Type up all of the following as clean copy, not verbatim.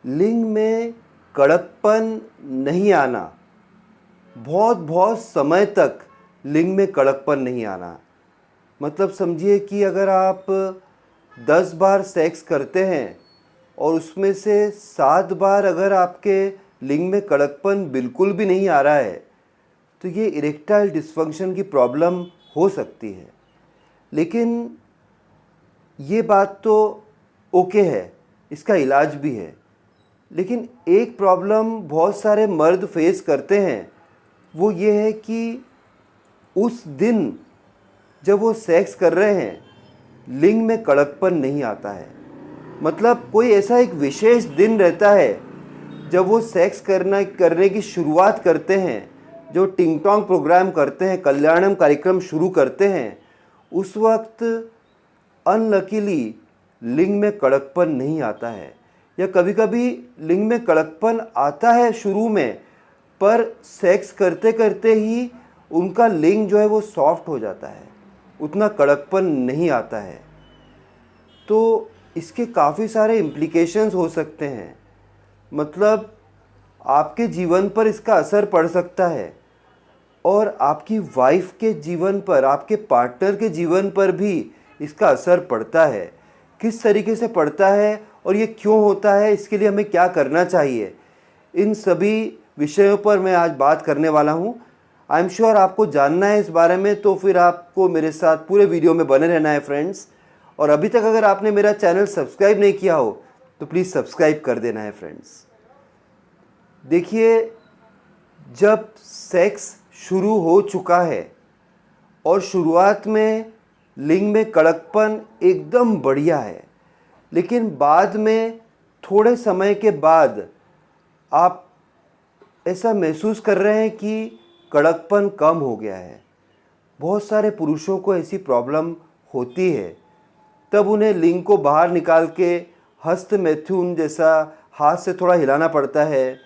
लिंग में कड़कपन नहीं आना, बहुत बहुत समय तक लिंग में कड़कपन नहीं आना। मतलब समझिए कि अगर आप 10 बार सेक्स करते हैं और उसमें से 7 बार अगर आपके लिंग में कड़कपन बिल्कुल भी नहीं आ रहा है तो ये इरेक्टाइल डिस्फंक्शन की प्रॉब्लम हो सकती है। लेकिन ये बात तो ओके है, इसका इलाज भी है। लेकिन एक प्रॉब्लम बहुत सारे मर्द फेस करते हैं, वो ये है कि उस दिन जब वो सेक्स कर रहे हैं लिंग में कड़कपन नहीं आता है। मतलब कोई ऐसा एक विशेष दिन रहता है जब वो सेक्स करने की शुरुआत करते हैं, जो टिंग टोंग प्रोग्राम करते हैं, कल्याणम कार्यक्रम शुरू करते हैं, उस वक्त अनलकीली लिंग में कड़कपन नहीं आता है। या कभी कभी लिंग में कड़कपन आता है शुरू में, पर सेक्स करते करते ही उनका लिंग जो है वो सॉफ्ट हो जाता है, उतना कड़कपन नहीं आता है। तो इसके काफ़ी सारे इम्प्लीकेशंस हो सकते हैं। मतलब आपके जीवन पर इसका असर पड़ सकता है और आपकी वाइफ के जीवन पर, आपके पार्टनर के जीवन पर भी इसका असर पड़ता है। किस तरीके से पड़ता है और ये क्यों होता है, इसके लिए हमें क्या करना चाहिए, इन सभी विषयों पर मैं आज बात करने वाला हूँ। आई एम श्योर आपको जानना है इस बारे में, तो फिर आपको मेरे साथ पूरे वीडियो में बने रहना है फ्रेंड्स। और अभी तक अगर आपने मेरा चैनल सब्सक्राइब नहीं किया हो तो प्लीज़ सब्सक्राइब कर देना है फ्रेंड्स। देखिए, जब सेक्स शुरू हो चुका है और शुरुआत में लिंग में कड़कपन एकदम बढ़िया है, लेकिन बाद में थोड़े समय के बाद आप ऐसा महसूस कर रहे हैं कि कड़कपन कम हो गया है। बहुत सारे पुरुषों को ऐसी प्रॉब्लम होती है। तब उन्हें लिंग को बाहर निकाल के हस्त मैथुन जैसा हाथ से थोड़ा हिलाना पड़ता है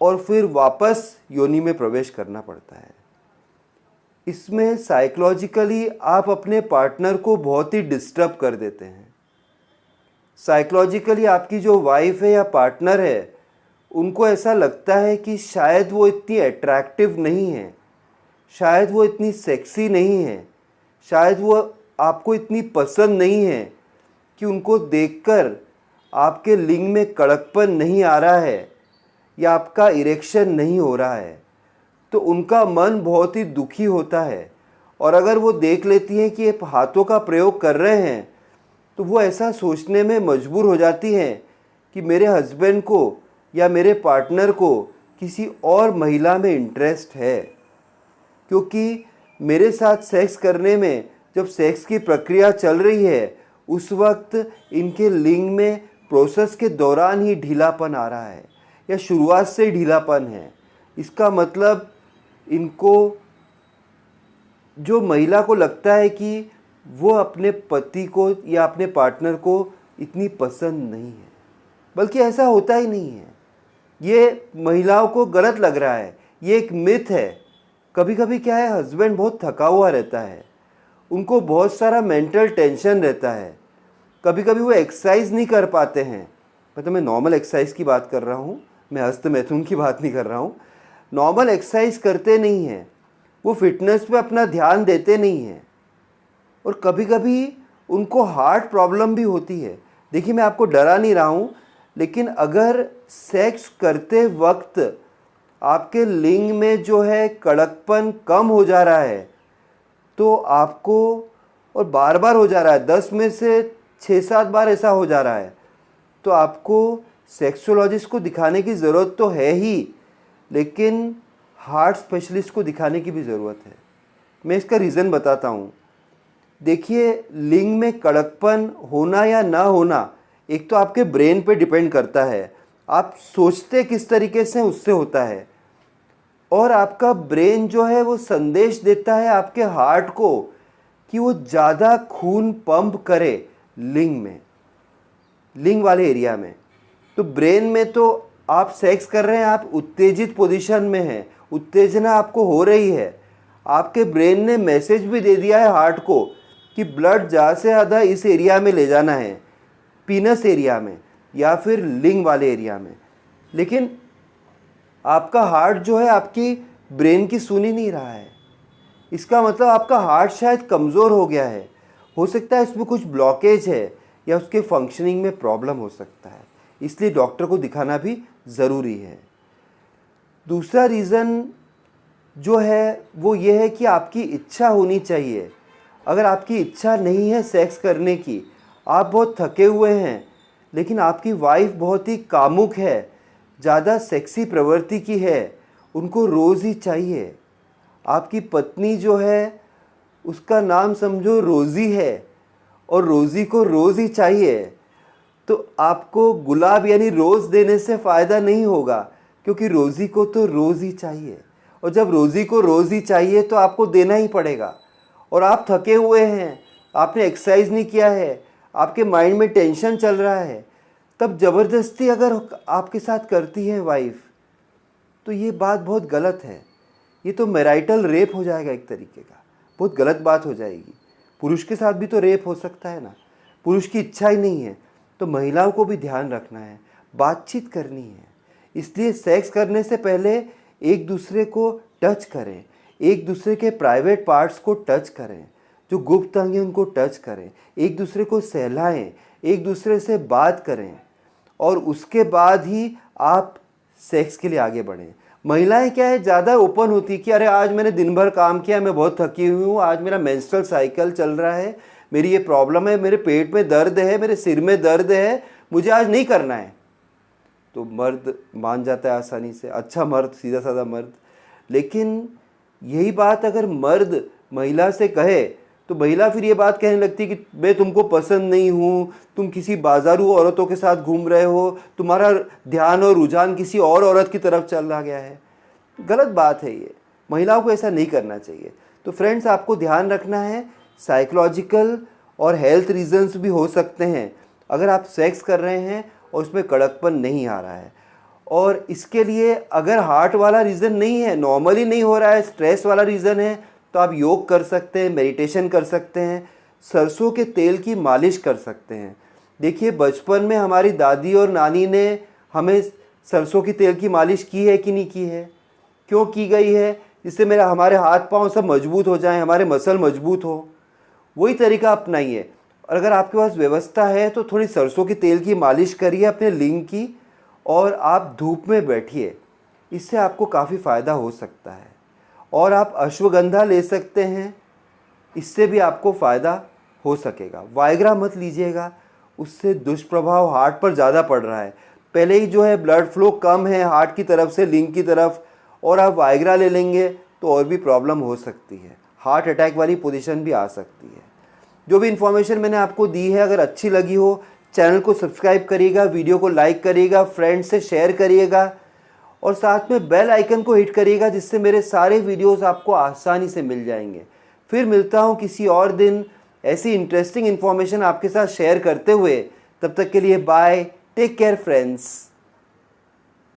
और फिर वापस योनि में प्रवेश करना पड़ता है। इसमें साइकोलॉजिकली आप अपने पार्टनर को बहुत ही डिस्टर्ब कर देते हैं। साइकोलॉजिकली आपकी जो वाइफ है या पार्टनर है, उनको ऐसा लगता है कि शायद वो इतनी अट्रैक्टिव नहीं है, शायद वो इतनी सेक्सी नहीं है, शायद वो आपको इतनी पसंद नहीं है कि उनको देखकर आपके लिंग में कड़कपन नहीं आ रहा है या आपका इरेक्शन नहीं हो रहा है। तो उनका मन बहुत ही दुखी होता है। और अगर वो देख लेती हैं कि आप हाथों का प्रयोग कर रहे हैं तो वो ऐसा सोचने में मजबूर हो जाती हैं कि मेरे हस्बैंड को या मेरे पार्टनर को किसी और महिला में इंटरेस्ट है, क्योंकि मेरे साथ सेक्स करने में जब सेक्स की प्रक्रिया चल रही है उस वक्त इनके लिंग में प्रोसेस के दौरान ही ढीलापन आ रहा है या शुरुआत से ही ढीलापन है। इसका मतलब इनको, जो महिला को लगता है कि वो अपने पति को या अपने पार्टनर को इतनी पसंद नहीं है, बल्कि ऐसा होता ही नहीं है। ये महिलाओं को गलत लग रहा है, ये एक मिथ है। कभी कभी क्या है, हस्बैंड बहुत थका हुआ रहता है, उनको बहुत सारा मेंटल टेंशन रहता है, कभी कभी वो एक्सरसाइज नहीं कर पाते हैं। मतलब मैं नॉर्मल एक्सरसाइज की बात कर रहा हूँ, मैं हस्त मैथुन की बात नहीं कर रहा हूँ। नॉर्मल एक्सरसाइज करते नहीं हैं, वो फिटनेस पे अपना ध्यान देते नहीं हैं। और कभी कभी उनको हार्ट प्रॉब्लम भी होती है। देखिए, मैं आपको डरा नहीं रहा हूँ, लेकिन अगर सेक्स करते वक्त आपके लिंग में जो है कड़कपन कम हो जा रहा है तो आपको, और बार बार हो जा रहा है, 10 में से 6-7 बार ऐसा हो जा रहा है, तो आपको सेक्सोलॉजिस्ट को दिखाने की ज़रूरत तो है ही, लेकिन हार्ट स्पेशलिस्ट को दिखाने की भी ज़रूरत है। मैं इसका रीज़न बताता हूँ। देखिए, लिंग में कड़कपन होना या ना होना एक तो आपके ब्रेन पे डिपेंड करता है, आप सोचते किस तरीके से उससे होता है। और आपका ब्रेन जो है वो संदेश देता है आपके हार्ट को कि वो ज़्यादा खून पंप करे लिंग में, लिंग वाले एरिया में। तो ब्रेन में तो आप सेक्स कर रहे हैं, आप उत्तेजित पोजीशन में हैं, उत्तेजना आपको हो रही है, आपके ब्रेन ने मैसेज भी दे दिया है हार्ट को कि ब्लड ज़्यादा से ज़्यादा इस एरिया में ले जाना है, पीनस एरिया में, या फिर लिंग वाले एरिया में। लेकिन आपका हार्ट जो है आपकी ब्रेन की सुन ही नहीं रहा है। इसका मतलब आपका हार्ट शायद कमज़ोर हो गया है। हो सकता है इसमें कुछ ब्लॉकेज है या उसके फंक्शनिंग में प्रॉब्लम हो सकता है, इसलिए डॉक्टर को दिखाना भी ज़रूरी है। दूसरा रीज़न जो है वो ये है कि आपकी इच्छा होनी चाहिए। अगर आपकी इच्छा नहीं है सेक्स करने की, आप बहुत थके हुए हैं, लेकिन आपकी वाइफ बहुत ही कामुक है, ज़्यादा सेक्सी प्रवृत्ति की है, उनको रोज़ ही चाहिए। आपकी पत्नी जो है उसका नाम समझो रोज़ी है और रोज़ी को रोज़ ही चाहिए, तो आपको गुलाब यानी रोज़ देने से फ़ायदा नहीं होगा, क्योंकि रोज़ी को तो रोज़ ही चाहिए। और जब रोज़ी को रोज़ ही चाहिए तो आपको देना ही पड़ेगा। और आप थके हुए हैं, आपने एक्सरसाइज नहीं किया है, आपके माइंड में टेंशन चल रहा है, तब ज़बरदस्ती अगर आपके साथ करती है वाइफ, तो ये बात बहुत गलत है। ये तो मैरिटल रेप हो जाएगा एक तरीके का, बहुत गलत बात हो जाएगी। पुरुष के साथ भी तो रेप हो सकता है ना, पुरुष की इच्छा ही नहीं है। तो महिलाओं को भी ध्यान रखना है, बातचीत करनी है। इसलिए सेक्स करने से पहले एक दूसरे को टच करें, एक दूसरे के प्राइवेट पार्ट्स को टच करें, जो गुप्त अंग हैं उनको टच करें, एक दूसरे को सहलाएं, एक दूसरे से बात करें, और उसके बाद ही आप सेक्स के लिए आगे बढ़ें। महिलाएं क्या है, ज़्यादा ओपन होती कि अरे आज मैंने दिन भर काम किया, मैं बहुत थकी हुई हूँ, आज मेरा मेंस्ट्रुअल साइकिल चल रहा है, मेरी ये प्रॉब्लम है, मेरे पेट में दर्द है, मेरे सिर में दर्द है, मुझे आज नहीं करना है। तो मर्द मान जाता है आसानी से, अच्छा मर्द, सीधा साधा मर्द। लेकिन यही बात अगर मर्द महिला से कहे तो महिला फिर ये बात कहने लगती कि मैं तुमको पसंद नहीं हूँ, तुम किसी बाजारू औरतों के साथ घूम रहे हो, तुम्हारा ध्यान और रुझान किसी और औरत की तरफ चल रहा गया है। गलत बात है ये, महिलाओं को ऐसा नहीं करना चाहिए। तो फ्रेंड्स, आपको ध्यान रखना है, साइकोलॉजिकल और हेल्थ रीजंस भी हो सकते हैं अगर आप सेक्स कर रहे हैं और उसमें कड़कपन नहीं आ रहा है। और इसके लिए अगर हार्ट वाला रीज़न नहीं है, नॉर्मली नहीं हो रहा है, स्ट्रेस वाला रीज़न है, तो आप योग कर सकते हैं, मेडिटेशन कर सकते हैं, सरसों के तेल की मालिश कर सकते हैं। देखिए, बचपन में हमारी दादी और नानी ने हमें सरसों की तेल की मालिश की है कि नहीं की है? क्यों की गई है? जिससे हमारे हाथ पांव सब मजबूत हो जाएं, हमारे मसल मजबूत हो। वही तरीका अपनाइए। और अगर आपके पास व्यवस्था है तो थोड़ी सरसों के तेल की मालिश करिए अपने लिंग की, और आप धूप में बैठिए, इससे आपको काफ़ी फ़ायदा हो सकता है। और आप अश्वगंधा ले सकते हैं, इससे भी आपको फ़ायदा हो सकेगा। वाइग्रा मत लीजिएगा, उससे दुष्प्रभाव हार्ट पर ज़्यादा पड़ रहा है। पहले ही जो है ब्लड फ्लो कम है हार्ट की तरफ से लिंग की तरफ, और आप वाइग्रा ले लेंगे तो और भी प्रॉब्लम हो सकती है, हार्ट अटैक वाली पोजीशन भी आ सकती है। जो भी इन्फॉर्मेशन मैंने आपको दी है, अगर अच्छी लगी हो, चैनल को सब्सक्राइब करिएगा, वीडियो को लाइक करिएगा, फ्रेंड्स से शेयर करिएगा, और साथ में बेल आइकन को हिट करिएगा, जिससे मेरे सारे वीडियोस आपको आसानी से मिल जाएंगे। फिर मिलता हूँ किसी और दिन ऐसी इंटरेस्टिंग इन्फॉर्मेशन आपके साथ शेयर करते हुए। तब तक के लिए बाय, टेक केयर फ्रेंड्स।